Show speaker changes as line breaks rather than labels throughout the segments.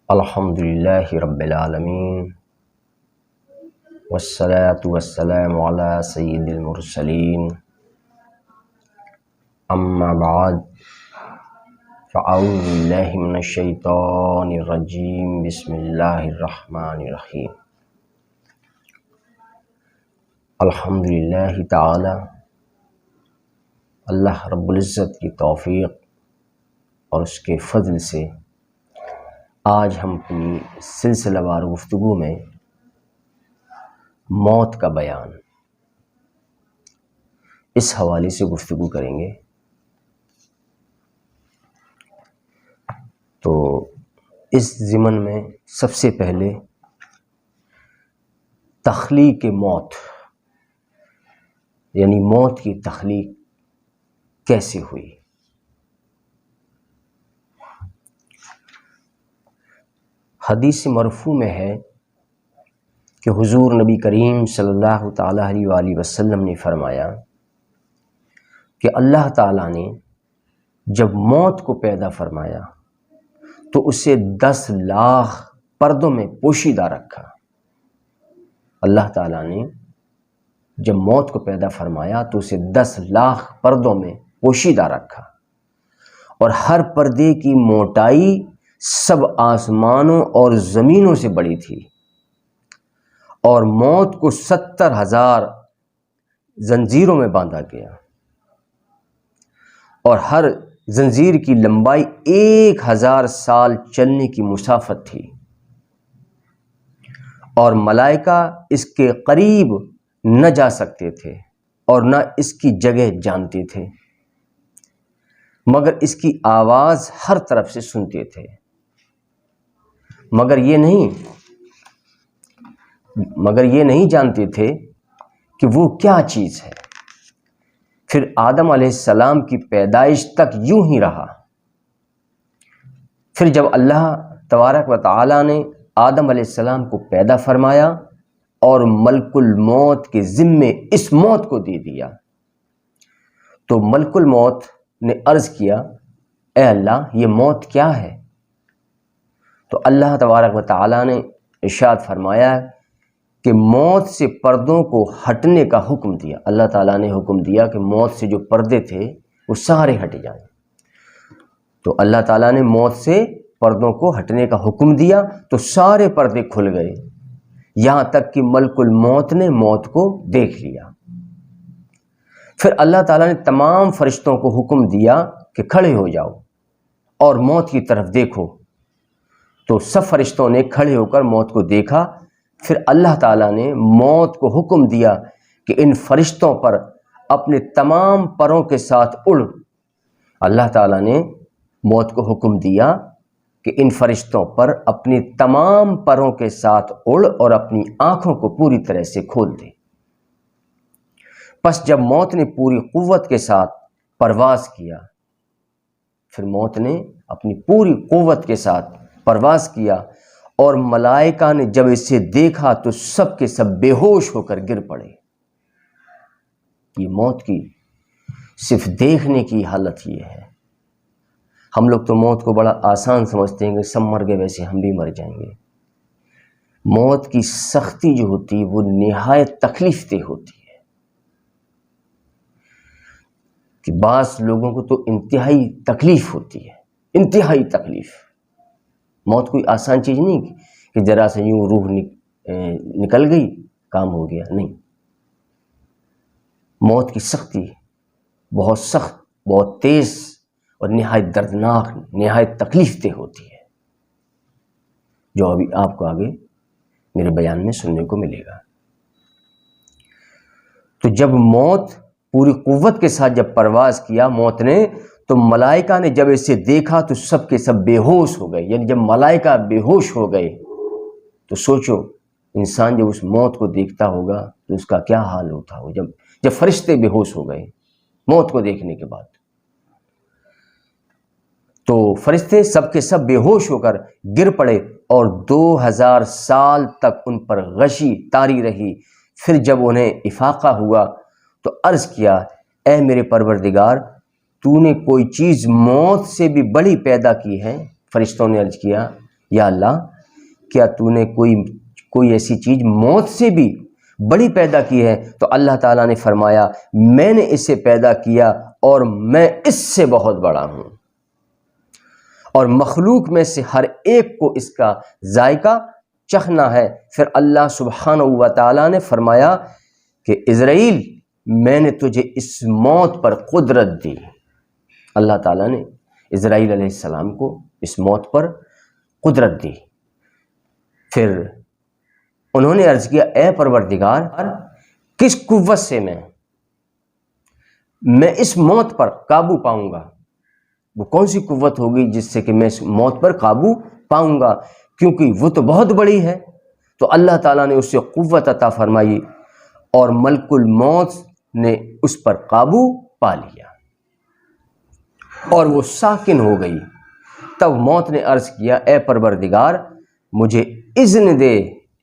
الحمدللہ رب العالمین والصلاة والسلام علی سید المرسلین اما بعد فاعوذ باللہ من الشیطان الرجیم بسم اللہ الرحمن الرحیم الحمدللہ تعالی اللہ رب العزت کی توفیق اور اس کے فضل سے آج ہم اپنی سلسلہ وار گفتگو میں موت کا بیان اس حوالے سے گفتگو کریں گے۔ تو اس ضمن میں سب سے پہلے تخلیق موت یعنی موت کی تخلیق کیسے ہوئی۔ حدیث مرفوع میں ہے کہ حضور نبی کریم صلی اللہ تعالیٰ علیہ وآلہ وسلم نے فرمایا کہ اللہ تعالیٰ نے جب موت کو پیدا فرمایا تو اسے 10 لاکھ پردوں میں پوشیدہ رکھا۔ اللہ تعالیٰ نے جب موت کو پیدا فرمایا تو اسے 10 لاکھ پردوں میں پوشیدہ رکھا، اور ہر پردے کی موٹائی سب آسمانوں اور زمینوں سے بڑی تھی، اور موت کو 70,000 زنجیروں میں باندھا گیا، اور ہر زنجیر کی لمبائی 1000 سال چلنے کی مسافت تھی، اور ملائکہ اس کے قریب نہ جا سکتے تھے اور نہ اس کی جگہ جانتے تھے، مگر اس کی آواز ہر طرف سے سنتے تھے، مگر یہ نہیں جانتے تھے کہ وہ کیا چیز ہے۔ پھر آدم علیہ السلام کی پیدائش تک یوں ہی رہا۔ پھر جب اللہ تبارک و تعالی نے آدم علیہ السلام کو پیدا فرمایا اور ملک الموت کے ذمے اس موت کو دے دیا، تو ملک الموت نے عرض کیا، اے اللہ یہ موت کیا ہے؟ تو اللہ تبارک و تعالی نے ارشاد فرمایا کہ موت سے پردوں کو ہٹنے کا حکم دیا۔ اللہ تعالیٰ نے حکم دیا کہ موت سے جو پردے تھے وہ سارے ہٹ جائیں۔ تو اللہ تعالیٰ نے موت سے پردوں کو ہٹنے کا حکم دیا تو سارے پردے کھل گئے، یہاں تک کہ ملک الموت نے موت کو دیکھ لیا۔ پھر اللہ تعالیٰ نے تمام فرشتوں کو حکم دیا کہ کھڑے ہو جاؤ اور موت کی طرف دیکھو۔ تو سب فرشتوں نے کھڑے ہو کر موت کو دیکھا۔ پھر اللہ تعالیٰ نے موت کو حکم دیا کہ ان فرشتوں پر اپنے تمام پروں کے ساتھ اڑ۔ اللہ تعالیٰ نے موت کو حکم دیا کہ ان فرشتوں پر اپنے تمام پروں کے ساتھ اڑ اور اپنی آنکھوں کو پوری طرح سے کھول دے۔ پس جب موت نے پوری قوت کے ساتھ پرواز کیا، پھر موت نے اپنی پوری قوت کے ساتھ پرواز کیا، اور ملائکہ نے جب اسے دیکھا تو سب کے سب بے ہوش ہو کر گر پڑے۔ یہ موت کی صرف دیکھنے کی حالت یہ ہے۔ ہم لوگ تو موت کو بڑا آسان سمجھتے ہیں کہ سب مر گئے ویسے ہم بھی مر جائیں گے۔ موت کی سختی جو ہوتی ہے وہ نہایت تکلیف دہ ہوتی ہے، کہ بعض لوگوں کو تو انتہائی تکلیف ہوتی ہے، انتہائی تکلیف۔ موت کوئی آسان چیز نہیں کہ ذرا سے یوں روح نکل گئی کام ہو گیا، نہیں۔ موت کی سختی بہت سخت، بہت تیز اور نہایت دردناک، نہایت تکلیف دہ ہوتی ہے، جو ابھی آپ کو آگے میرے بیان میں سننے کو ملے گا۔ تو جب موت پوری قوت کے ساتھ جب پرواز کیا موت نے، تو ملائکہ نے جب اسے دیکھا تو سب کے سب بے ہوش ہو گئے۔ یعنی جب ملائکہ بے ہوش ہو گئے تو سوچو انسان جب اس موت کو دیکھتا ہوگا تو اس کا کیا حال ہوتا ہوگا۔ جب فرشتے بے ہوش ہو گئے موت کو دیکھنے کے بعد، تو فرشتے سب کے سب بے ہوش ہو کر گر پڑے، اور 2000 سال تک ان پر غشی طاری رہی۔ پھر جب انہیں افاقہ ہوا تو عرض کیا، اے میرے پروردگار، تو نے کوئی چیز موت سے بھی بڑی پیدا کی ہے؟ فرشتوں نے عرض کیا یا اللہ کیا تو نے کوئی ایسی چیز موت سے بھی بڑی پیدا کی ہے؟ تو اللہ تعالیٰ نے فرمایا میں نے اسے پیدا کیا اور میں اس سے بہت بڑا ہوں، اور مخلوق میں سے ہر ایک کو اس کا ذائقہ چکھنا ہے۔ پھر اللہ سبحانہ و تعالیٰ نے فرمایا کہ اسرائیل میں نے تجھے اس موت پر قدرت دی۔ اللہ تعالیٰ نے اسرائیل علیہ السلام کو اس موت پر قدرت دی۔ پھر انہوں نے عرض کیا اے پروردگار کس قوت سے میں اس موت پر قابو پاؤں گا؟ وہ کون سی قوت ہوگی جس سے کہ میں اس موت پر قابو پاؤں گا، کیونکہ وہ تو بہت بڑی ہے۔ تو اللہ تعالیٰ نے اس سے قوت عطا فرمائی اور ملک الموت نے اس پر قابو پا لیا اور وہ ساکن ہو گئی۔ تب موت نے عرض کیا اے پروردگار مجھے اذن دے،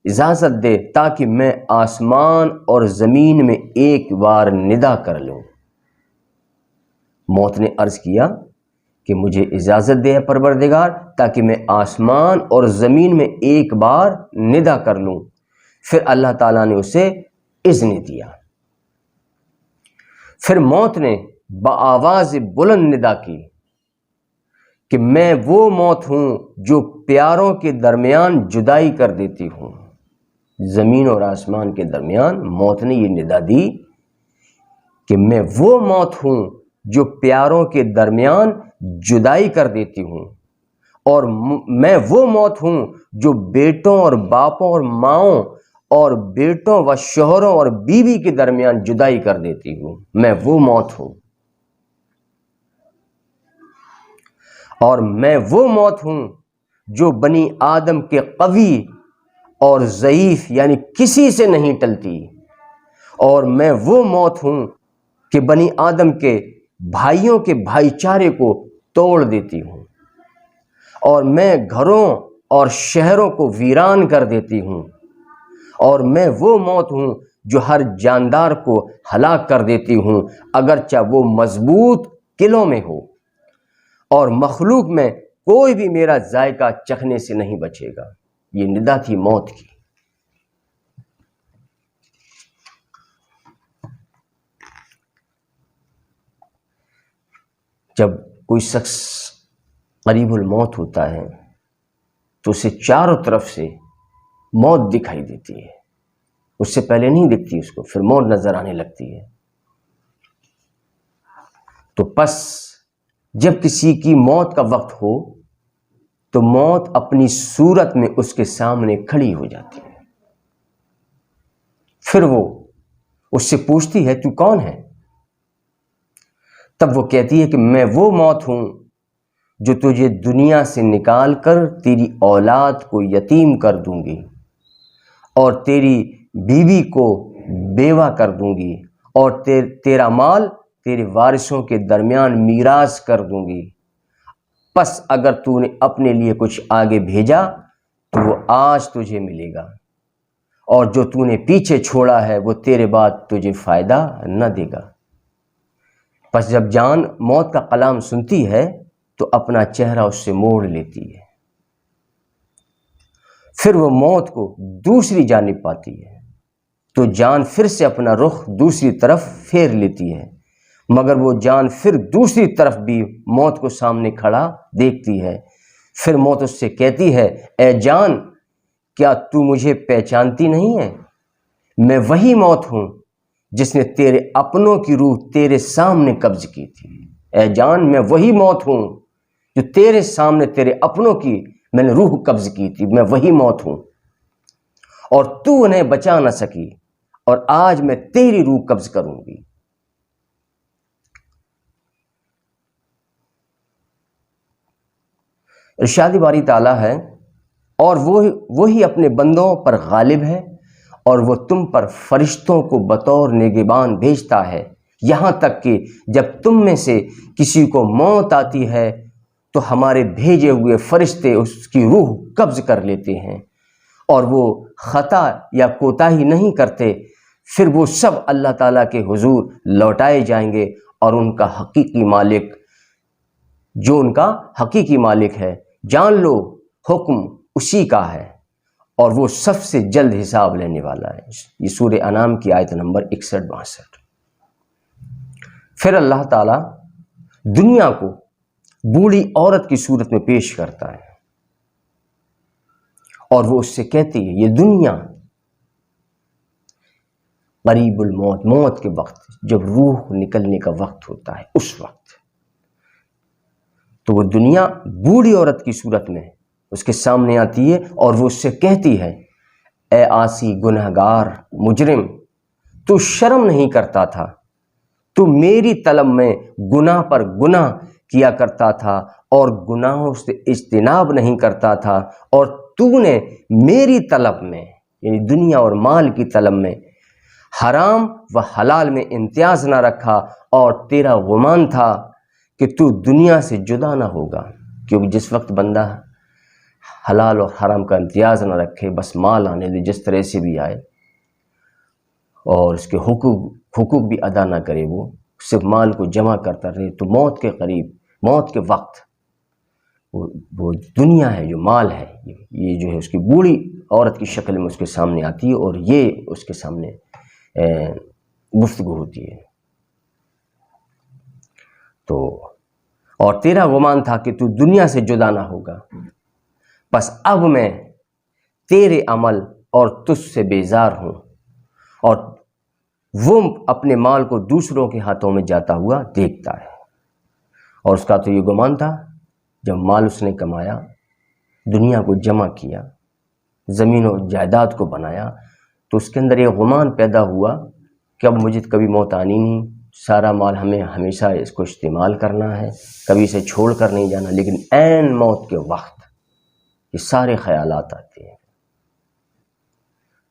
اجازت دے تاکہ میں آسمان اور زمین میں ایک بار ندا کر لوں۔ موت نے عرض کیا کہ مجھے اجازت دے پروردگار تاکہ میں آسمان اور زمین میں ایک بار ندا کر لوں۔ پھر اللہ تعالیٰ نے اسے اذن دیا۔ پھر موت نے بآواز بلند ندا کی کہ میں وہ موت ہوں جو پیاروں کے درمیان جدائی کر دیتی ہوں۔ زمین اور آسمان کے درمیان موت نے یہ ندا دی کہ میں وہ موت ہوں جو پیاروں کے درمیان جدائی کر دیتی ہوں، اور میں وہ موت ہوں جو بیٹوں اور باپوں اور ماؤں اور بیٹوں و شوہروں اور بیوی کے درمیان جدائی کر دیتی ہوں۔ میں وہ موت ہوں، اور میں وہ موت ہوں جو بنی آدم کے قوی اور ضعیف یعنی کسی سے نہیں ٹلتی، اور میں وہ موت ہوں کہ بنی آدم کے بھائیوں کے بھائی چارے کو توڑ دیتی ہوں، اور میں گھروں اور شہروں کو ویران کر دیتی ہوں، اور میں وہ موت ہوں جو ہر جاندار کو ہلاک کر دیتی ہوں اگرچہ وہ مضبوط قلعوں میں ہو، اور مخلوق میں کوئی بھی میرا ذائقہ چکھنے سے نہیں بچے گا۔ یہ ندا تھی موت کی۔ جب کوئی شخص قریب الموت ہوتا ہے تو اسے چاروں طرف سے موت دکھائی دیتی ہے، اس سے پہلے نہیں دکھتی اس کو، پھر موت نظر آنے لگتی ہے۔ تو پس جب کسی کی موت کا وقت ہو تو موت اپنی صورت میں اس کے سامنے کھڑی ہو جاتی ہے۔ پھر وہ اس سے پوچھتی ہے تو کون ہے؟ تب وہ کہتی ہے کہ میں وہ موت ہوں جو تجھے دنیا سے نکال کر تیری اولاد کو یتیم کر دوں گی، اور تیری بیوی کو بیوہ کر دوں گی، اور تیرا مال تیرے وارثوں کے درمیان میراث کر دوں گی۔ پس اگر تو نے اپنے لیے کچھ آگے بھیجا تو وہ آج تجھے ملے گا، اور جو تو نے پیچھے چھوڑا ہے وہ تیرے بعد تجھے فائدہ نہ دے گا۔ پس جب جان موت کا کلام سنتی ہے تو اپنا چہرہ اس سے موڑ لیتی ہے، پھر وہ موت کو دوسری جانب پاتی ہے تو جان پھر سے اپنا رخ دوسری طرف پھیر لیتی ہے، مگر وہ جان پھر دوسری طرف بھی موت کو سامنے کھڑا دیکھتی ہے۔ پھر موت اس سے کہتی ہے اے جان کیا تو مجھے پہچانتی نہیں ہے؟ میں وہی موت ہوں جس نے تیرے اپنوں کی روح تیرے سامنے قبض کی تھی۔ اے جان میں وہی موت ہوں جو تیرے سامنے تیرے اپنوں کی میں نے روح قبض کی تھی، میں وہی موت ہوں، اور تو انہیں بچا نہ سکی، اور آج میں تیری روح قبض کروں گی۔ ارشاد باری تعالیٰ ہے اور وہی اپنے بندوں پر غالب ہے، اور وہ تم پر فرشتوں کو بطور نگہبان بھیجتا ہے، یہاں تک کہ جب تم میں سے کسی کو موت آتی ہے تو ہمارے بھیجے ہوئے فرشتے اس کی روح قبض کر لیتے ہیں، اور وہ خطا یا کوتاہی نہیں کرتے۔ پھر وہ سب اللہ تعالیٰ کے حضور لوٹائے جائیں گے، اور ان کا حقیقی مالک جو ان کا حقیقی مالک ہے، جان لو حکم اسی کا ہے اور وہ سب سے جلد حساب لینے والا ہے۔ یہ سورہ انعام کی آیت نمبر 61-62۔ پھر اللہ تعالیٰ دنیا کو بوڑھی عورت کی صورت میں پیش کرتا ہے اور وہ اس سے کہتی ہے یہ دنیا قریب الموت، موت کے وقت جب روح نکلنے کا وقت ہوتا ہے اس وقت، تو وہ دنیا بوڑھی عورت کی صورت میں اس کے سامنے آتی ہے اور وہ اس سے کہتی ہے اے عاصی گنہگار مجرم، تو شرم نہیں کرتا تھا، تو میری طلب میں گناہ پر گناہ کیا کرتا تھا اور گناہوں سے اجتناب نہیں کرتا تھا، اور تو نے میری طلب میں یعنی دنیا اور مال کی طلب میں حرام و حلال میں امتیاز نہ رکھا، اور تیرا گمان تھا کہ تو دنیا سے جدا نہ ہوگا، کیونکہ جس وقت بندہ حلال اور حرام کا امتیاز نہ رکھے، بس مال آنے دے جس طرح سے بھی آئے اور اس کے حقوق بھی ادا نہ کرے، وہ صرف مال کو جمع کرتا رہے، تو موت کے قریب، موت کے وقت وہ دنیا ہے جو مال ہے یہ جو ہے اس کی بوڑھی عورت کی شکل میں اس کے سامنے آتی ہے اور یہ اس کے سامنے گفتگو ہوتی ہے۔ تو اور تیرا گمان تھا کہ تو دنیا سے جدا نہ ہوگا، بس اب میں تیرے عمل اور تجھ سے بیزار ہوں۔ اور وہ اپنے مال کو دوسروں کے ہاتھوں میں جاتا ہوا دیکھتا ہے، اور اس کا تو یہ گمان تھا جب مال اس نے کمایا، دنیا کو جمع کیا، زمین و جائیداد کو بنایا، تو اس کے اندر یہ گمان پیدا ہوا کہ اب مجھے کبھی موت آنی نہیں، سارا مال ہمیں ہمیشہ اس کو استعمال کرنا ہے، کبھی اسے چھوڑ کر نہیں جانا۔ لیکن عین موت کے وقت یہ سارے خیالات آتے ہیں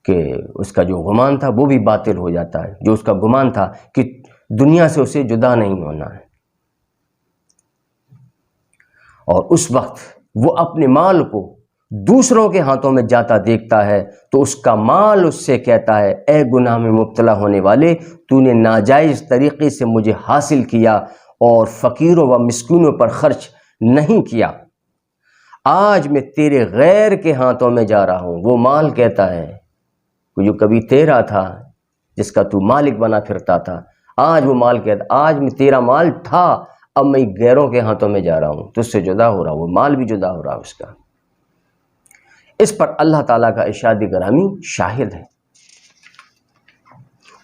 کہ اس کا جو گمان تھا وہ بھی باطل ہو جاتا ہے، جو اس کا گمان تھا کہ دنیا سے اسے جدا نہیں ہونا ہے۔ اور اس وقت وہ اپنے مال کو دوسروں کے ہاتھوں میں جاتا دیکھتا ہے تو اس کا مال اس سے کہتا ہے اے گناہ میں مبتلا ہونے والے، تو نے ناجائز طریقے سے مجھے حاصل کیا اور فقیروں و مسکینوں پر خرچ نہیں کیا، آج میں تیرے غیر کے ہاتھوں میں جا رہا ہوں۔ وہ مال کہتا ہے جو کبھی تیرا تھا، جس کا تو مالک بنا پھرتا تھا، آج وہ مال کہتا آج میں تیرا مال تھا، اب میں غیروں کے ہاتھوں میں جا رہا ہوں، تجھ سے جدا ہو رہا ہوں، وہ مال بھی جدا ہو رہا اس کا۔ اس پر اللہ تعالیٰ کا ارشاد گرامی شاہد ہے،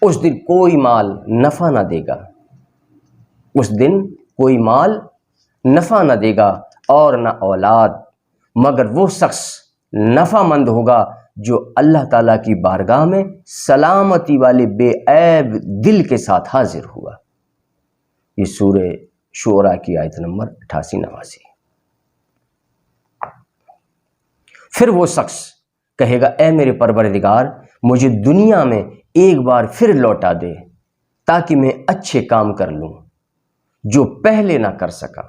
اس دن کوئی مال نفع نہ دے گا، اس دن کوئی مال نفع نہ دے گا اور نہ اولاد، مگر وہ شخص نفع مند ہوگا جو اللہ تعالیٰ کی بارگاہ میں سلامتی والے بے عیب دل کے ساتھ حاضر ہوا۔ یہ سورہ شعراء کی آیت نمبر 88-89۔ پھر وہ شخص کہے گا اے میرے پروردگار، مجھے دنیا میں ایک بار پھر لوٹا دے تاکہ میں اچھے کام کر لوں جو پہلے نہ کر سکا۔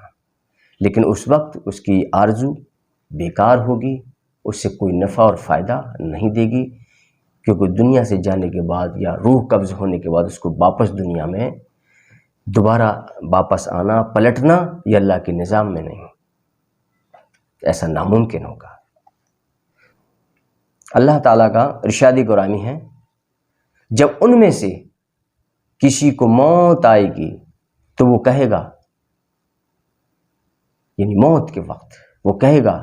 لیکن اس وقت اس کی آرزو بیکار ہوگی، اس سے کوئی نفع اور فائدہ نہیں دے گی، کیونکہ دنیا سے جانے کے بعد یا روح قبض ہونے کے بعد اس کو واپس دنیا میں دوبارہ واپس آنا، پلٹنا، یہ اللہ کے نظام میں نہیں، ایسا ناممکن ہوگا۔ اللہ تعالیٰ کا ارشاد گرامی ہے جب ان میں سے کسی کو موت آئے گی تو وہ کہے گا، یعنی موت کے وقت وہ کہے گا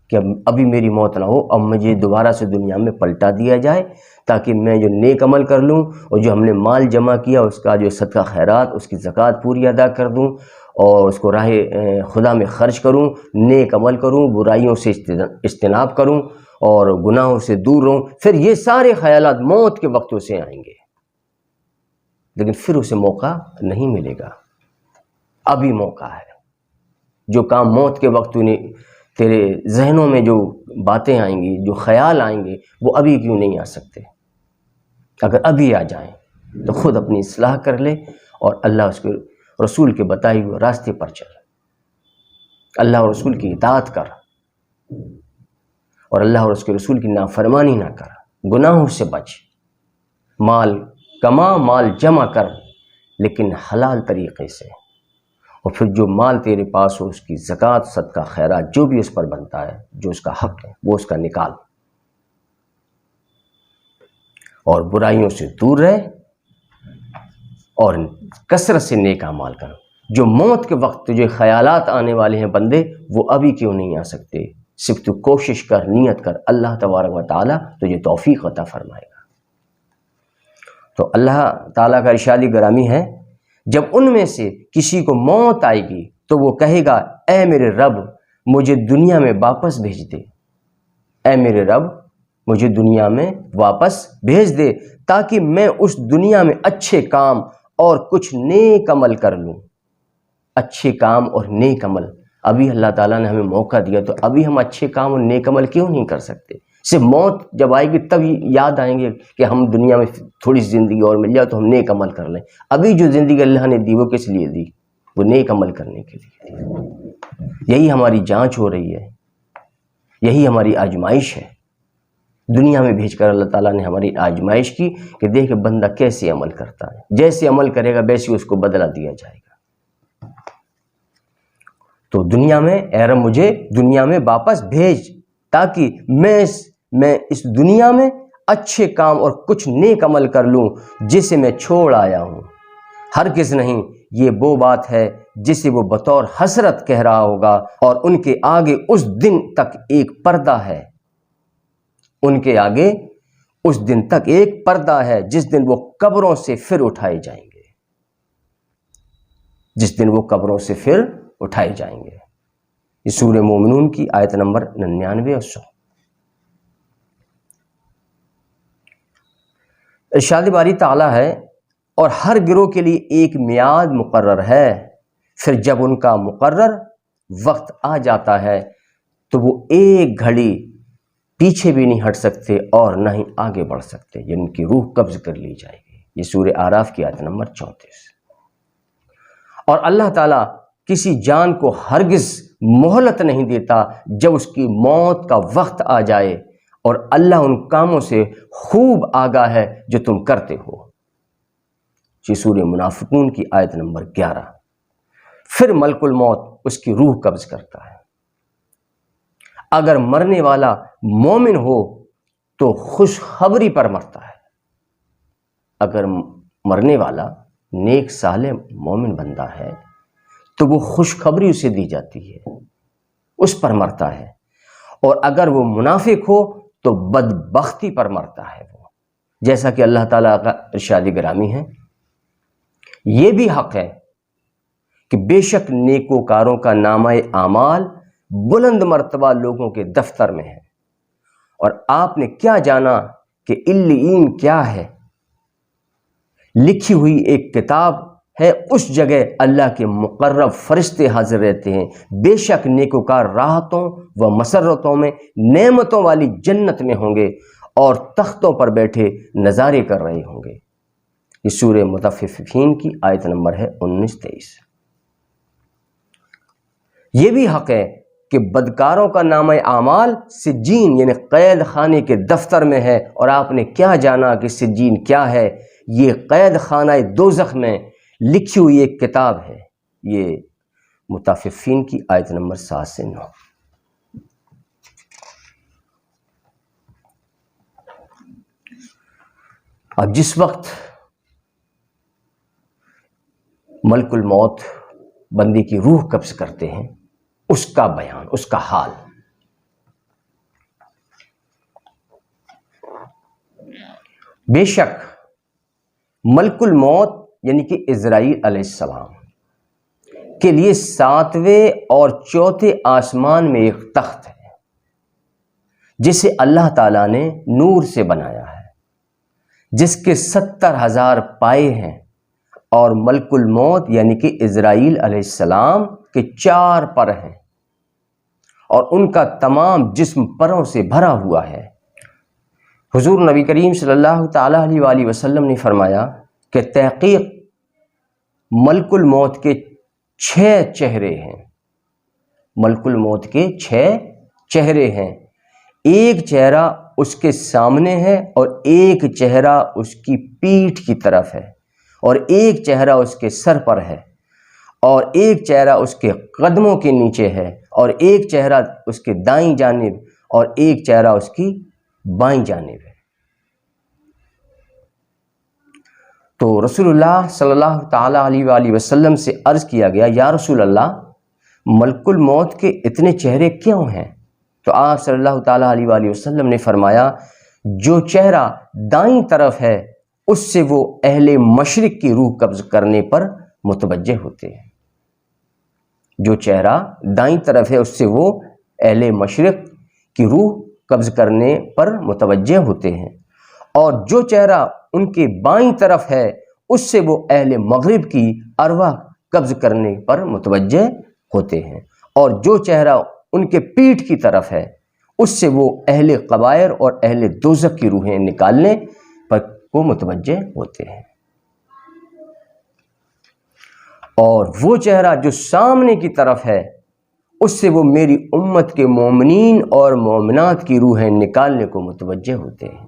کہ ابھی میری موت نہ ہو، اب مجھے دوبارہ سے دنیا میں پلٹا دیا جائے تاکہ میں جو نیک عمل کر لوں اور جو ہم نے مال جمع کیا اس کا جو صدقہ خیرات، اس کی زکوٰۃ پوری ادا کر دوں اور اس کو راہ خدا میں خرچ کروں، نیک عمل کروں، برائیوں سے اجتناب کروں اور گناہوں سے دور رہوں۔ پھر یہ سارے خیالات موت کے وقت اسے آئیں گے، لیکن پھر اسے موقع نہیں ملے گا۔ ابھی موقع ہے، جو کام موت کے وقت تیرے ذہنوں میں جو باتیں آئیں گی، جو خیال آئیں گے، وہ ابھی کیوں نہیں آ سکتے؟ اگر ابھی آ جائیں تو خود اپنی اصلاح کر لے اور اللہ اس کے رسول کے بتائے ہوئے راستے پر چل، اللہ اور رسول کی اطاعت کر اور اللہ اور اس کے رسول کی نافرمانی نہ کر، گناہوں سے بچ، مال کما، مال جمع کر، لیکن حلال طریقے سے، اور پھر جو مال تیرے پاس ہو اس کی زکوٰۃ صدقہ خیرات جو بھی اس پر بنتا ہے، جو اس کا حق ہے وہ اس کا نکال، اور برائیوں سے دور رہ اور کثرت سے نیک اعمال کر۔ جو موت کے وقت تجھے خیالات آنے والے ہیں بندے، وہ ابھی کیوں نہیں آ سکتے؟ صرف تو کوشش کر، نیت کر، اللہ تبارک و تعالیٰ تجھے توفیق عطا فرمائے گا۔ تو اللہ تعالیٰ کا ارشاد گرامی ہے، جب ان میں سے کسی کو موت آئے گی تو وہ کہے گا، اے میرے رب مجھے دنیا میں واپس بھیج دے، اے میرے رب مجھے دنیا میں واپس بھیج دے تاکہ میں اس دنیا میں اچھے کام اور کچھ نیک عمل کر لوں۔ اچھے کام اور نیک عمل، ابھی اللہ تعالیٰ نے ہمیں موقع دیا تو ابھی ہم اچھے کام اور نیک عمل کیوں نہیں کر سکتے؟ صرف موت جب آئے گی تب یاد آئیں گے کہ ہم دنیا میں تھوڑی سی زندگی اور مل جائے تو ہم نیک عمل کر لیں۔ ابھی جو زندگی اللہ نے دی وہ کس لیے دی؟ وہ نیک عمل کرنے کے لیے دی۔ یہی ہماری جانچ ہو رہی ہے، یہی ہماری آزمائش ہے۔ دنیا میں بھیج کر اللہ تعالیٰ نے ہماری آزمائش کی کہ دیکھ بندہ کیسے عمل کرتا ہے، جیسے عمل کرے گا ویسے اس کو بدلہ دیا جائے گا۔ تو دنیا میں، اے رب مجھے دنیا میں واپس بھیج تاکہ میں اس دنیا میں اچھے کام اور کچھ نیک عمل کر لوں جسے میں چھوڑ آیا ہوں۔ ہرگز نہیں، یہ وہ بات ہے جسے وہ بطور حسرت کہہ رہا ہوگا، اور ان کے آگے اس دن تک ایک پردہ ہے، ان کے آگے اس دن تک ایک پردہ ہے جس دن وہ قبروں سے پھر اٹھائے جائیں گے، جس دن وہ قبروں سے پھر اٹھائے جائیں گے۔ یہ سورہ مومنون کی آیت نمبر 99 اور 100۔ ارشاد باری تعالیٰ ہے، اور ہر گروہ کے لیے ایک میعاد مقرر ہے، پھر جب ان کا مقرر وقت آ جاتا ہے تو وہ ایک گھڑی پیچھے بھی نہیں ہٹ سکتے اور نہ ہی آگے بڑھ سکتے، یعنی ان کی روح قبض کر لی جائے گی۔ یہ سورہ اعراف کی آیت نمبر 34۔ اور اللہ تعالیٰ کسی جان کو ہرگز مہلت نہیں دیتا جب اس کی موت کا وقت آ جائے، اور اللہ ان کاموں سے خوب آگاہ ہے جو تم کرتے ہو۔ یہ سورہ منافقون کی آیت نمبر 11۔ پھر ملک الموت اس کی روح قبض کرتا ہے۔ اگر مرنے والا مومن ہو تو خوشخبری پر مرتا ہے، اگر مرنے والا نیک صالح مومن بندہ ہے تو وہ خوشخبری اسے دی جاتی ہے، اس پر مرتا ہے، اور اگر وہ منافق ہو تو بدبختی پر مرتا ہے وہ، جیسا کہ اللہ تعالیٰ کا ارشاد گرامی ہے، یہ بھی حق ہے کہ بے شک نیکوکاروں کا نامہ اعمال بلند مرتبہ لوگوں کے دفتر میں ہے، اور آپ نے کیا جانا کہ علیین کیا ہے؟ لکھی ہوئی ایک کتاب ہے، اس جگہ اللہ کے مقرب فرشتے حاضر رہتے ہیں، بے شک نیکوکار راحتوں و مسرتوں میں، نعمتوں والی جنت میں ہوں گے، اور تختوں پر بیٹھے نظارے کر رہے ہوں گے۔ یہ سورہ مطففین کی آیت نمبر ہے 19-23۔ یہ بھی حق ہے کہ بدکاروں کا نامہ اعمال سجین یعنی قید خانے کے دفتر میں ہے، اور آپ نے کیا جانا کہ سجین کیا ہے؟ یہ قید خانہ دوزخ میں لکھی ہوئی ایک کتاب ہے۔ یہ مطففین کی آیت نمبر 7-9۔ اب جس وقت ملک الموت بندے کی روح قبض کرتے ہیں، اس کا بیان، اس کا حال۔ بے شک ملک الموت یعنی کہ عزرائیل علیہ السلام کے لیے 7ویں اور 4تھے آسمان میں ایک تخت ہے جسے اللہ تعالیٰ نے نور سے بنایا ہے، جس کے 70,000 پائے ہیں، اور ملک الموت یعنی کہ عزرائیل علیہ السلام کے 4 پر ہیں، اور ان کا تمام جسم پروں سے بھرا ہوا ہے۔ حضور نبی کریم صلی اللہ تعالیٰ علیہ وآلہ وسلم نے فرمایا کہ تحقیق ملک الموت کے 6 چہرے ہیں، ملک الموت کے 6 چہرے ہیں، ایک چہرہ اس کے سامنے ہے، اور ایک چہرہ اس کی پیٹھ کی طرف ہے، اور ایک چہرہ اس کے سر پر ہے، اور ایک چہرہ اس کے قدموں کے نیچے ہے، اور ایک چہرہ اس کے دائیں جانب اور ایک چہرہ اس کی بائیں جانب ہے۔ تو رسول اللہ صلی اللہ تعالیٰ علیہ وآلہ وسلم سے عرض کیا گیا، یا رسول اللہ، ملک الموت کے اتنے چہرے کیوں ہیں؟ تو آپ صلی اللہ تعالیٰ علیہ وآلہ وسلم نے فرمایا، جو چہرہ دائیں طرف ہے اس سے وہ اہل مشرق کی روح قبض کرنے پر متوجہ ہوتے ہیں۔ جو چہرہ دائیں طرف ہے اس سے وہ اہل مشرق کی روح قبض کرنے پر متوجہ ہوتے ہیں، اور جو چہرہ ان کے بائیں طرف ہے اس سے وہ اہل مغرب کی ارواح قبض کرنے پر متوجہ ہوتے ہیں، اور جو چہرہ ان کے پیٹھ کی طرف ہے اس سے وہ اہل قبائر اور اہل دوزخ کی روحیں نکالنے پر وہ متوجہ ہوتے ہیں۔ اور وہ چہرہ جو سامنے کی طرف ہے اس سے وہ میری امت کے مومنین اور مومنات کی روحیں نکالنے کو متوجہ ہوتے ہیں،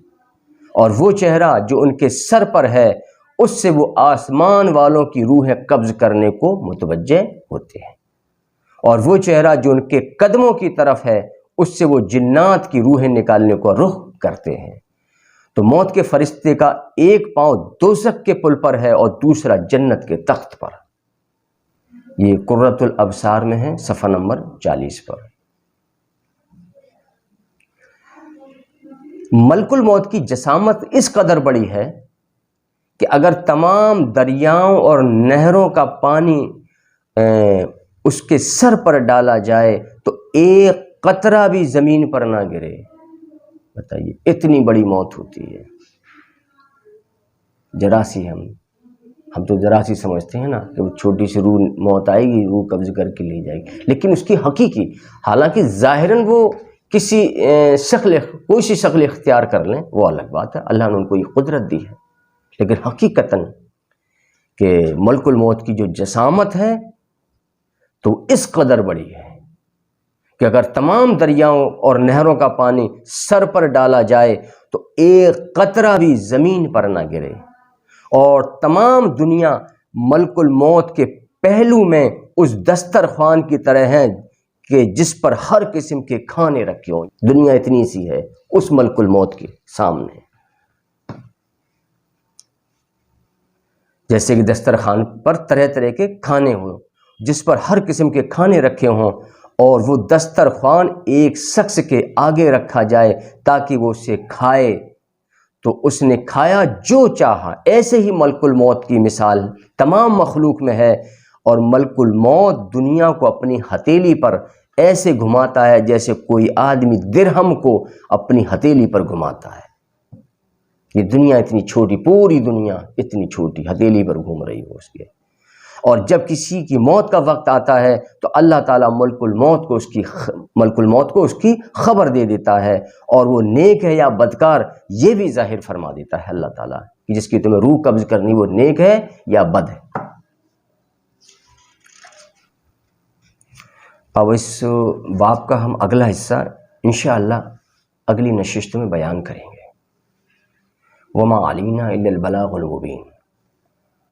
اور وہ چہرہ جو ان کے سر پر ہے اس سے وہ آسمان والوں کی روحیں قبض کرنے کو متوجہ ہوتے ہیں، اور وہ چہرہ جو ان کے قدموں کی طرف ہے اس سے وہ جنات کی روحیں نکالنے کو رخ کرتے ہیں۔ تو موت کے فرشتے کا ایک پاؤں دوزخ کے پل پر ہے اور دوسرا جنت کے تخت پر۔ یہ قرۃ الابصار میں ہے، صفحہ نمبر 40 پر۔ ملک الموت کی جسامت اس قدر بڑی ہے کہ اگر تمام دریاؤں اور نہروں کا پانی اس کے سر پر ڈالا جائے تو ایک قطرہ بھی زمین پر نہ گرے۔ بتائیے، اتنی بڑی موت ہوتی ہے۔ ذرا سی ہم تو ذرا سی سمجھتے ہیں نا کہ وہ چھوٹی سی روح موت آئے گی، روح قبض کر کے لے جائے گی، لیکن اس کی حقیقی، حالانکہ ظاہراً وہ کسی کوئی سی شکل اختیار کر لیں وہ الگ بات ہے، اللہ نے ان کو یہ قدرت دی ہے، لیکن حقیقتاً کہ ملک الموت کی جو جسامت ہے تو اس قدر بڑی ہے کہ اگر تمام دریاؤں اور نہروں کا پانی سر پر ڈالا جائے تو ایک قطرہ بھی زمین پر نہ گرے، اور تمام دنیا ملک الموت کے پہلو میں اس دسترخوان کی طرح ہے کہ جس پر ہر قسم کے کھانے رکھے ہوں۔ دنیا اتنی سی ہے اس ملک الموت کے سامنے، جیسے کہ دسترخوان پر طرح طرح کے کھانے ہوں، جس پر ہر قسم کے کھانے رکھے ہوں، اور وہ دسترخوان ایک شخص کے آگے رکھا جائے تاکہ وہ اسے کھائے، تو اس نے کھایا جو چاہا۔ ایسے ہی ملک الموت کی مثال تمام مخلوق میں ہے، اور ملک الموت دنیا کو اپنی ہتھیلی پر ایسے گھماتا ہے جیسے کوئی آدمی درہم کو اپنی ہتھیلی پر گھماتا ہے۔ یہ دنیا اتنی چھوٹی، پوری دنیا اتنی چھوٹی ہتھیلی پر گھوم رہی ہو اس کے، اور جب کسی کی موت کا وقت آتا ہے تو اللہ تعالیٰ ملک الموت کو اس کی خبر دے دیتا ہے، اور وہ نیک ہے یا بدکار یہ بھی ظاہر فرما دیتا ہے اللہ تعالیٰ کہ جس کی تمہیں روح قبض کرنی وہ نیک ہے یا بد ہے۔ اب اس باب کا ہم اگلا حصہ انشاءاللہ اگلی نشست میں بیان کریں گے۔ وما علینا الا البلاغ المبین۔